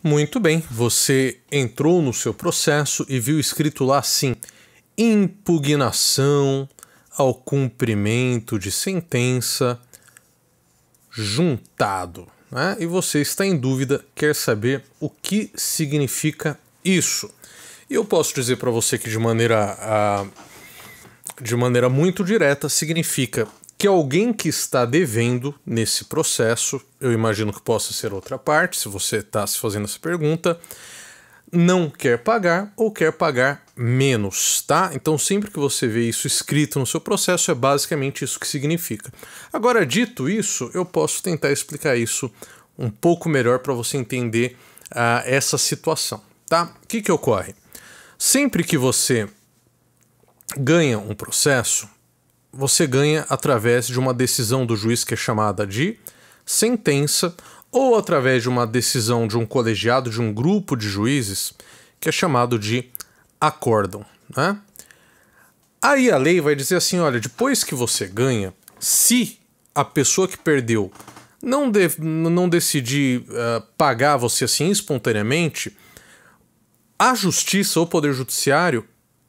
Muito bem, você entrou no seu processo e viu escrito lá assim: impugnação ao cumprimento de sentença juntado, né? E você está em dúvida, quer saber o que significa isso. E eu posso dizer para você que de maneira muito direta significa que alguém que está devendo nesse processo, eu imagino que possa ser outra parte, se você está se fazendo essa pergunta, não quer pagar ou quer pagar menos, tá? Então sempre que você vê isso escrito no seu processo, é basicamente isso que significa. Agora, dito isso, eu posso tentar explicar isso um pouco melhor para você entender essa situação, tá? O que ocorre? Sempre que você ganha um processo, você ganha através de uma decisão do juiz que é chamada de sentença, ou através de uma decisão de um colegiado, de um grupo de juízes, que é chamado de acórdão, né? Aí a lei vai dizer assim, olha, depois que você ganha, se a pessoa que perdeu não decidir pagar você assim espontaneamente, a justiça ou o poder judiciário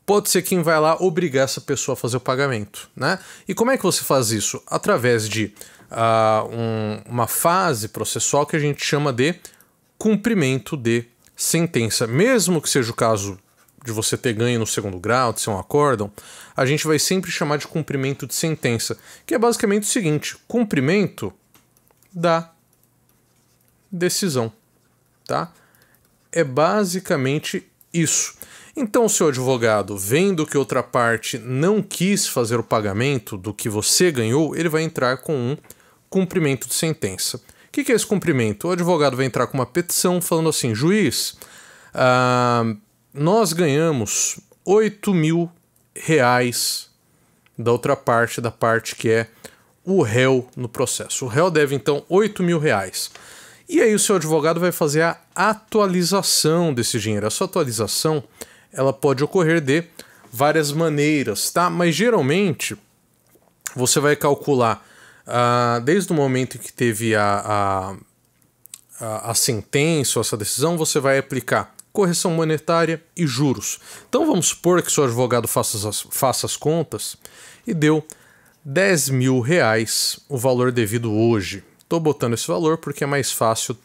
pode ser quem vai lá obrigar essa pessoa a fazer o pagamento, né? E como é que você faz isso? Através de uma fase processual que a gente chama de cumprimento de sentença. Mesmo que seja o caso de você ter ganho no segundo grau, de ser um acórdão, a gente vai sempre chamar de cumprimento de sentença, que é basicamente o seguinte: cumprimento da decisão, tá? É basicamente isso. Então, o seu advogado, vendo que outra parte não quis fazer o pagamento do que você ganhou, ele vai entrar com um cumprimento de sentença. O que é esse cumprimento? O advogado vai entrar com uma petição falando assim: juiz, nós ganhamos R$8.000 da outra parte, da parte que é o réu no processo. O réu deve, então, R$8.000. E aí o seu advogado vai fazer a atualização desse dinheiro. Essa atualização ela pode ocorrer de várias maneiras, tá? Mas geralmente você vai calcular desde o momento em que teve a sentença ou essa decisão, você vai aplicar correção monetária e juros. Então vamos supor que seu advogado faça as contas e deu R$10.000 o valor devido hoje. Estou botando esse valor porque é mais fácil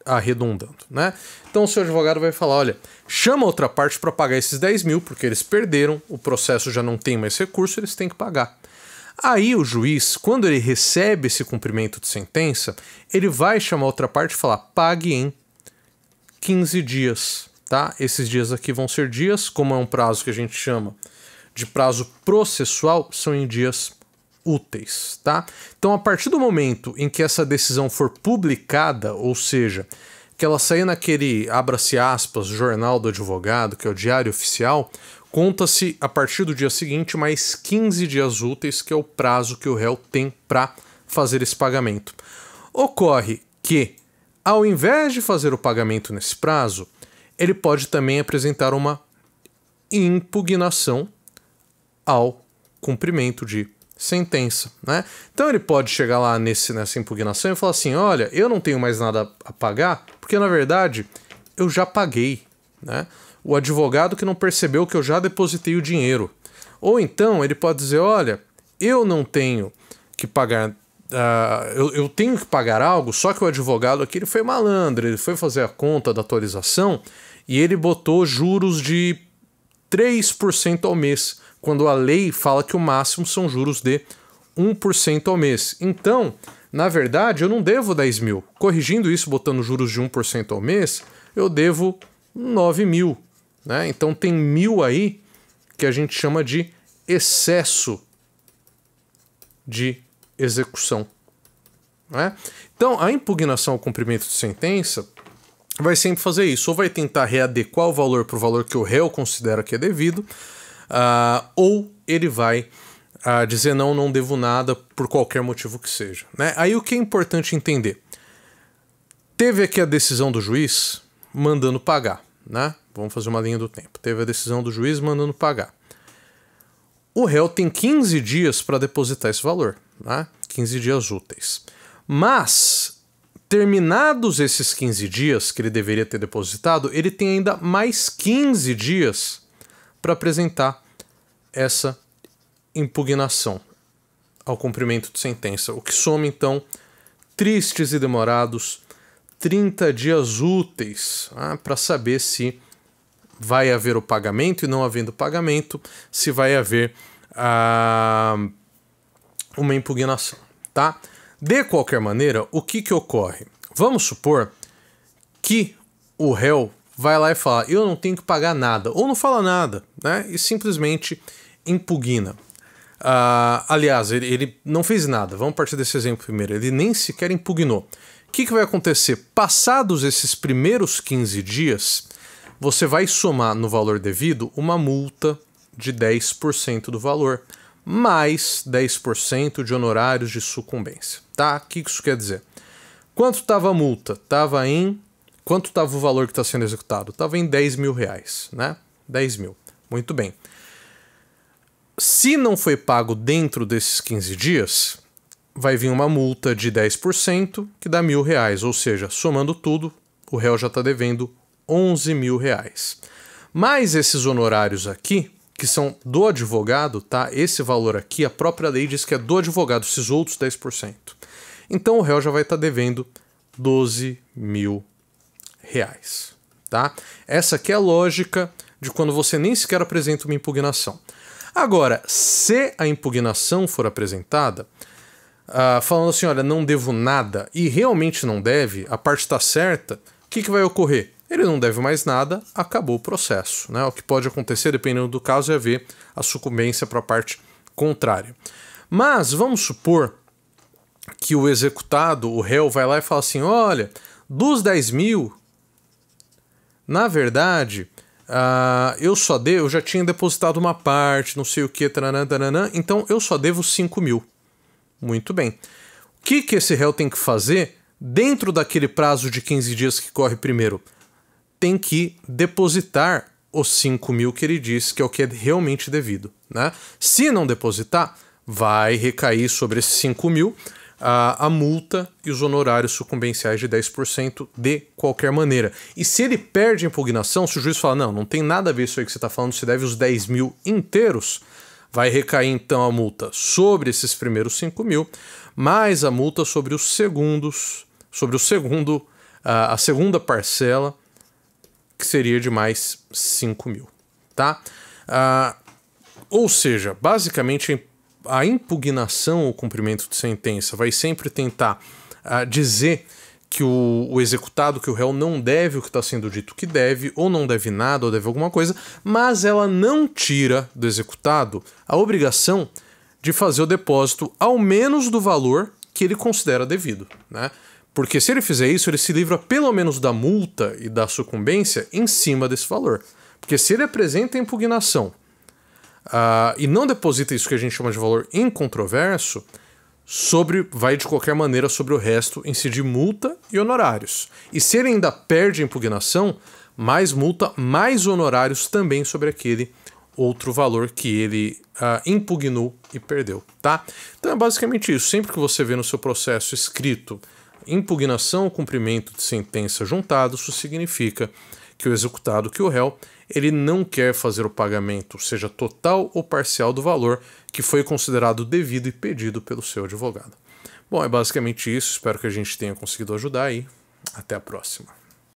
arredondando, né? Então o seu advogado vai falar, olha, chama outra parte para pagar esses 10.000, porque eles perderam, o processo já não tem mais recurso, eles têm que pagar. Aí o juiz, quando ele recebe esse cumprimento de sentença, ele vai chamar outra parte e falar, pague em 15 dias, tá? Esses dias aqui vão ser dias, como é um prazo que a gente chama de prazo processual, são em dias úteis, tá? Então, a partir do momento em que essa decisão for publicada, ou seja, que ela sair naquele, abra-se aspas, jornal do advogado, que é o diário oficial, conta-se a partir do dia seguinte mais 15 dias úteis, que é o prazo que o réu tem para fazer esse pagamento. Ocorre que, ao invés de fazer o pagamento nesse prazo, ele pode também apresentar uma impugnação ao cumprimento de sentença, né? Então ele pode chegar lá nessa impugnação e falar assim, olha, eu não tenho mais nada a pagar, porque na verdade eu já paguei, né? O advogado que não percebeu que eu já depositei o dinheiro. Ou então ele pode dizer, olha, eu não tenho que pagar, eu tenho que pagar algo, só que o advogado aqui ele foi malandro, ele foi fazer a conta da atualização e ele botou juros de 3% ao mês, quando a lei fala que o máximo são juros de 1% ao mês. Então, na verdade, eu não devo 10.000. Corrigindo isso, botando juros de 1% ao mês, eu devo 9.000. Né? Então tem 1.000 aí que a gente chama de excesso de execução. Né? Então, a impugnação ao cumprimento de sentença vai sempre fazer isso, ou vai tentar readequar o valor para o valor que o réu considera que é devido, ou ele vai dizer não devo nada por qualquer motivo que seja. Né? Aí o que é importante entender? Teve aqui a decisão do juiz mandando pagar. Né? Vamos fazer uma linha do tempo. Teve a decisão do juiz mandando pagar. O réu tem 15 dias para depositar esse valor. Né? 15 dias úteis. Mas, Terminados esses 15 dias que ele deveria ter depositado, ele tem ainda mais 15 dias para apresentar essa impugnação ao cumprimento de sentença, o que soma então tristes e demorados 30 dias úteis para saber se vai haver o pagamento, e não havendo pagamento, se vai haver uma impugnação, tá? De qualquer maneira, o que ocorre? Vamos supor que o réu vai lá e fala, eu não tenho que pagar nada, ou não fala nada, né? E simplesmente impugna. Aliás, ele não fez nada, vamos partir desse exemplo primeiro, ele nem sequer impugnou. O que vai acontecer? Passados esses primeiros 15 dias, você vai somar no valor devido uma multa de 10% do valor, mais 10% de honorários de sucumbência, tá? O que isso quer dizer? Quanto estava a multa? Quanto estava o valor que está sendo executado? Estava em 10 mil reais, né? 10 mil. Muito bem. Se não foi pago dentro desses 15 dias, vai vir uma multa de 10%, que dá R$1.000, ou seja, somando tudo, o réu já está devendo 11 mil reais. Mais esses honorários aqui, que são do advogado, tá? Esse valor aqui, a própria lei diz que é do advogado, esses outros 10%. Então o réu já vai estar devendo 12 mil reais, tá? Essa aqui é a lógica de quando você nem sequer apresenta uma impugnação. Agora, se a impugnação for apresentada, falando assim, olha, não devo nada, e realmente não deve, a parte está certa, o que vai ocorrer? Ele não deve mais nada, acabou o processo, né? O que pode acontecer, dependendo do caso, é haver a sucumbência para a parte contrária. Mas vamos supor que o executado, o réu, vai lá e fala assim, olha, dos 10 mil, na verdade, eu já tinha depositado uma parte, não sei o que, então eu só devo 5 mil. Muito bem. O que esse réu tem que fazer dentro daquele prazo de 15 dias que corre primeiro? Tem que depositar os 5 mil que ele diz que é o que é realmente devido, né? Se não depositar, vai recair sobre esses 5 mil a multa e os honorários sucumbenciais de 10% de qualquer maneira. E se ele perde a impugnação, se o juiz fala, não tem nada a ver isso aí que você está falando, você deve os 10 mil inteiros, vai recair então a multa sobre esses primeiros 5 mil, mais a multa sobre os segundos, a segunda parcela, que seria de mais 5 mil, tá? Ou seja, basicamente a impugnação ao cumprimento de sentença vai sempre tentar dizer que o executado, que o réu não deve o que está sendo dito que deve, ou não deve nada, ou deve alguma coisa, mas ela não tira do executado a obrigação de fazer o depósito ao menos do valor que ele considera devido, né? Porque se ele fizer isso, ele se livra pelo menos da multa e da sucumbência em cima desse valor. Porque se ele apresenta a impugnação e não deposita isso que a gente chama de valor incontroverso, vai de qualquer maneira sobre o resto incidir multa e honorários. E se ele ainda perde a impugnação, mais multa, mais honorários também sobre aquele outro valor que ele impugnou e perdeu, tá? Então é basicamente isso. Sempre que você vê no seu processo escrito impugnação ou cumprimento de sentença juntado, isso significa que o executado, que o réu, ele não quer fazer o pagamento, seja total ou parcial, do valor que foi considerado devido e pedido pelo seu advogado. Bom, é basicamente isso. Espero que a gente tenha conseguido ajudar e até a próxima.